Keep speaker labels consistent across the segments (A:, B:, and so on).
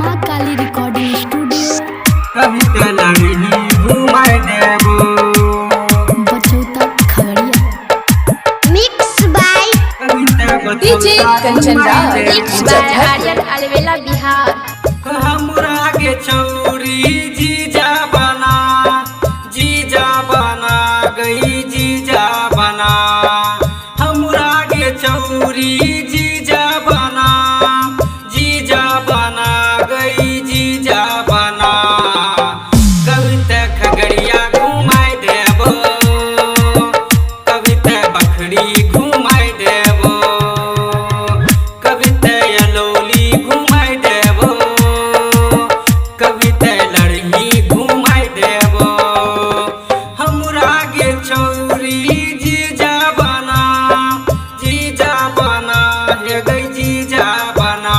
A: माँ काली recording studio
B: कविता लड़ी घुमाए देबो
A: बचौता Khagaria.
C: Mix by
D: DJ Kanchan Raj
C: mix by Aryan Alwela Bihar.
B: हमरा के चौरी जीजा बना गई जीजा बना हमरा के चौरी जीजा बना गई जीजा बना कविता खगड़िया घुमाए देबो कविता बखरी घुमाए देबो कविता यलौली घुमाए देबो कविता लड़ही घुमाए देबो हमरा के चौरी जीजा बना हे गई जीजा बना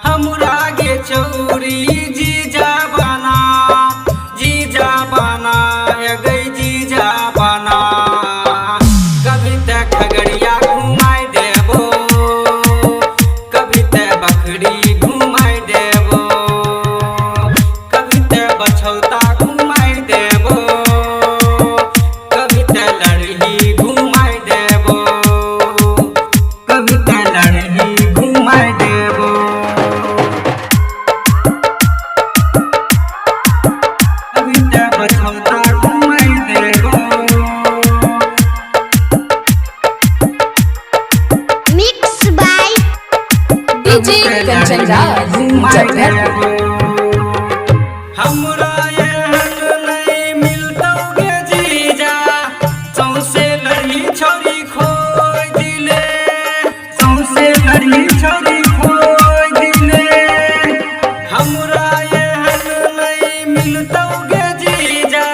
B: हमरा के चौरी जीजा बना हे गई जीजा बना कविता खगड़िया घुमाए देबो कविता बखरी घुमाए देबो कविता बछौता घुमाए देबो कविता लड़ही घुमाए देबो कविता लड़ही घुमाए देबो कविता बछौता घुमाए देबो
C: mix by
D: DJ Kanchan Raj Muzaffarpur.
B: हमरा एहन नहीं मिलतौगे जीजा सौंसे लड़ी छोरी खोय दिले सौंसे लड़ी छोरी खोय दिले हमरा एहन नहीं मिलतौगे जीजा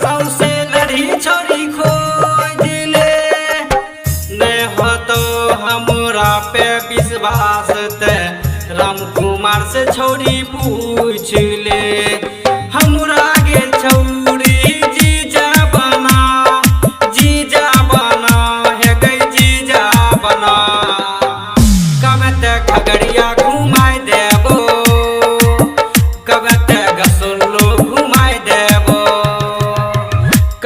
B: सौंसे लड़ी छोरी खोय दिले नहीं होतो हमरा पे विश्वास ते राम कुमार से छोड़ी पूछ ले हमरा के छौरी जीजा बना हे गई जीजा बना कविता खगड़िया घुमाए देबो कविता गसुल्लो घुमाए देबो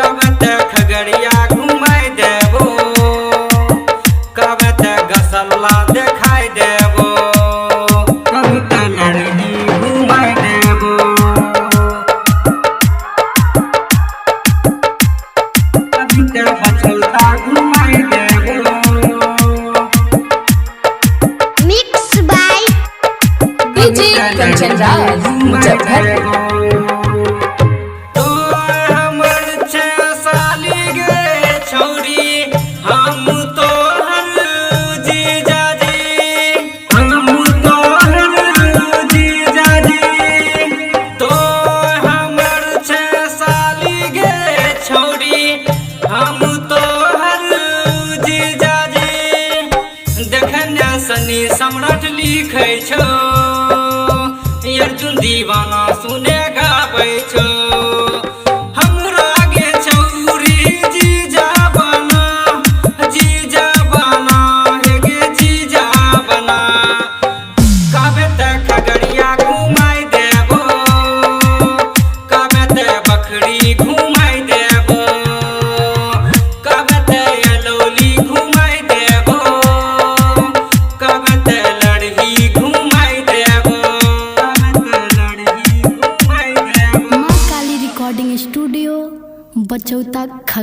B: कविता खगड़िया घुमाए देबो कविता गसल्ला देखाई देबो कविता लड़ही घुमाए देबो कविता बछौता घुमाए देबो
C: mix by
D: DJ Kanchan Raj Muzaffarpur.
B: तो हमर छह साली गे छौरी हम तो हर जीजा जी तो हमर छह साली गे छौरी हम तो हर जीजा जी देखने सनी सम्राट लिखै छौ अर्जुन दीवाना सुने गाबै छौ हमरा गे छौरी जीजा बना हे गे जीजा बना कविता खगड़िया घुमाए देबो कविता बखरी घुमाए देबो कविता यलौली घुमाए देबो कविता लड़ही घुमाए देबो
A: माँ काली रिकॉर्डिंग स्टूडियो बचौता खगड़िया।